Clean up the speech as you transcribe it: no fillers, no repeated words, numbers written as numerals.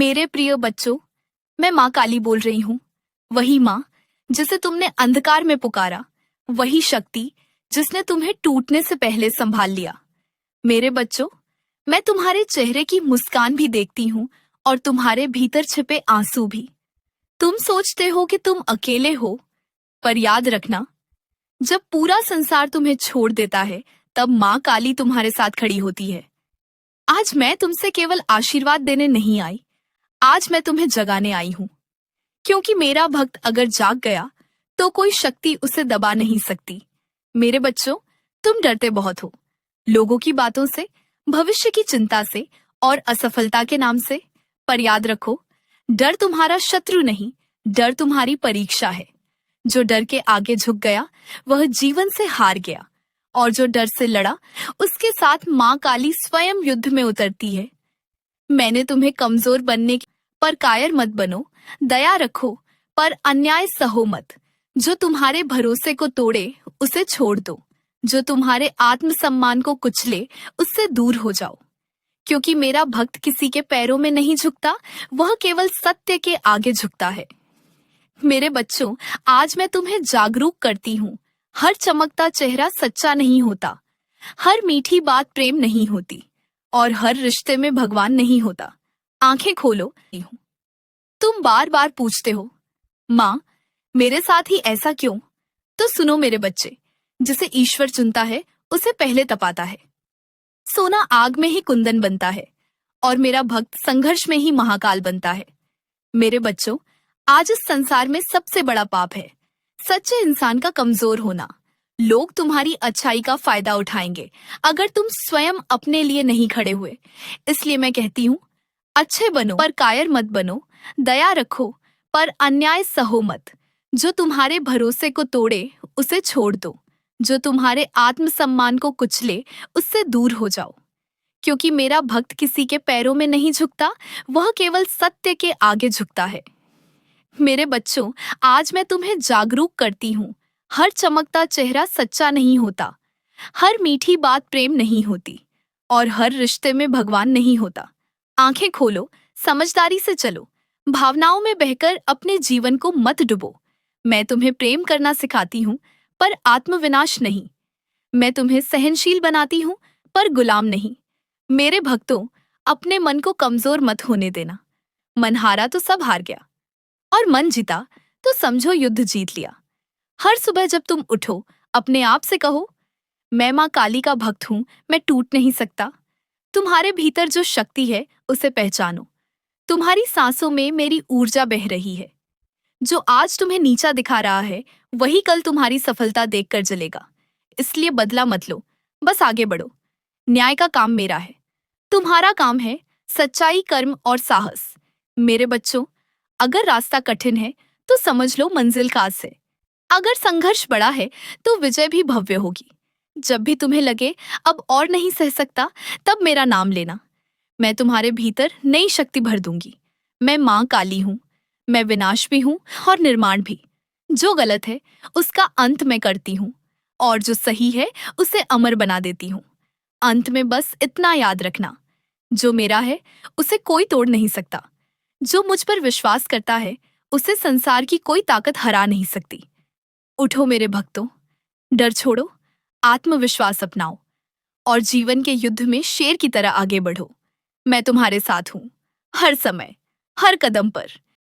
मेरे प्रिय बच्चों, मैं माँ काली बोल रही हूँ। वही माँ जिसे तुमने अंधकार में पुकारा, वही शक्ति जिसने तुम्हें टूटने से पहले संभाल लिया। मेरे बच्चों, मैं तुम्हारे चेहरे की मुस्कान भी देखती हूँ और तुम्हारे भीतर छिपे आंसू भी। तुम सोचते हो कि तुम अकेले हो, पर याद रखना, जब पूरा संसार तुम्हें छोड़ देता है, तब माँ काली तुम्हारे साथ खड़ी होती है। आज मैं तुमसे केवल आशीर्वाद देने नहीं आई, आज मैं तुम्हें जगाने आई हूँ। क्योंकि मेरा भक्त अगर जाग गया तो कोई शक्ति उसे दबा नहीं सकती। मेरे बच्चों, तुम डरते बहुत हो, लोगों की बातों से, भविष्य की चिंता से और असफलता के नाम से। पर याद रखो, डर तुम्हारा शत्रु नहीं, डर तुम्हारी परीक्षा है। जो डर के आगे झुक गया वह जीवन से हार गया, और जो डर से लड़ा उसके साथ माँ काली स्वयं युद्ध में उतरती है। मैंने तुम्हें कमजोर बनने पर कायर मत बनो, दया रखो पर अन्याय सहो मत। जो तुम्हारे भरोसे को तोड़े उसे छोड़ दो, जो तुम्हारे आत्मसम्मान को कुचले उससे दूर हो जाओ। क्योंकि मेरा भक्त किसी के पैरों में नहीं झुकता, वह केवल सत्य के आगे झुकता है। मेरे बच्चों, आज मैं तुम्हें जागरूक करती हूँ। हर चमकता चेहरा सच्चा नहीं होता, हर मीठी बात प्रेम नहीं होती, और हर रिश्ते में भगवान नहीं होता। आंखें खोलो। तुम बार बार पूछते हो, माँ मेरे साथ ही ऐसा क्यों? तो सुनो मेरे बच्चे, जिसे ईश्वर चुनता है उसे पहले तपाता है। सोना आग में ही कुंदन बनता है, और मेरा भक्त संघर्ष में ही महाकाल बनता है। मेरे बच्चों, आज इस संसार में सबसे बड़ा पाप है सच्चे इंसान का कमजोर होना। लोग तुम्हारी अच्छाई का फायदा उठाएंगे अगर तुम स्वयं अपने लिए नहीं खड़े हुए। इसलिए मैं कहती हूँ, अच्छे बनो पर कायर मत बनो, दया रखो पर अन्याय सहो मत। जो तुम्हारे भरोसे को तोड़े उसे छोड़ दो, जो तुम्हारे आत्मसम्मान को कुचले उससे दूर हो जाओ। क्योंकि मेरा भक्त किसी के पैरों में नहीं झुकता, वह केवल सत्य के आगे झुकता है। मेरे बच्चों, आज मैं तुम्हें जागरूक करती हूँ। हर चमकता चेहरा सच्चा नहीं होता, हर मीठी बात प्रेम नहीं होती, और हर रिश्ते में भगवान नहीं होता। आंखें खोलो, समझदारी से चलो, भावनाओं में बहकर अपने जीवन को मत डुबो। मैं तुम्हें प्रेम करना सिखाती हूँ, पर आत्मविनाश नहीं। मैं तुम्हें सहनशील बनाती हूँ, पर गुलाम नहीं। मेरे भक्तों, अपने मन को कमजोर मत होने देना। मन हारा तो सब हार गया, और मन जीता तो समझो युद्ध जीत लिया। हर सुबह जब तुम उठो, अपने आप से कहो, मैं माँ काली का भक्त हूँ, मैं टूट नहीं सकता। तुम्हारे भीतर जो शक्ति है उसे पहचानो। तुम्हारी सांसों में मेरी ऊर्जा बह रही है। जो आज तुम्हें नीचा दिखा रहा है, वही कल तुम्हारी सफलता देखकर जलेगा। इसलिए बदला मत लो, बस आगे बढ़ो। न्याय का काम मेरा है, तुम्हारा काम है सच्चाई, कर्म और साहस। मेरे बच्चों, अगर रास्ता कठिन है तो समझ लो मंजिल खास है। अगर संघर्ष बड़ा है तो विजय भी भव्य होगी। जब भी तुम्हें लगे अब और नहीं सह सकता, तब मेरा नाम लेना। मैं तुम्हारे भीतर नई शक्ति भर दूंगी। मैं माँ काली हूँ, मैं विनाश भी हूँ और निर्माण भी। जो गलत है उसका अंत मैं करती हूँ, और जो सही है उसे अमर बना देती हूँ। अंत में बस इतना याद रखना, जो मेरा है उसे कोई तोड़ नहीं सकता। जो मुझ पर विश्वास करता है उसे संसार की कोई ताकत हरा नहीं सकती। उठो मेरे भक्तों, डर छोड़ो, आत्मविश्वास अपनाओ, और जीवन के युद्ध में शेर की तरह आगे बढ़ो। मैं तुम्हारे साथ हूँ, हर समय, हर कदम पर।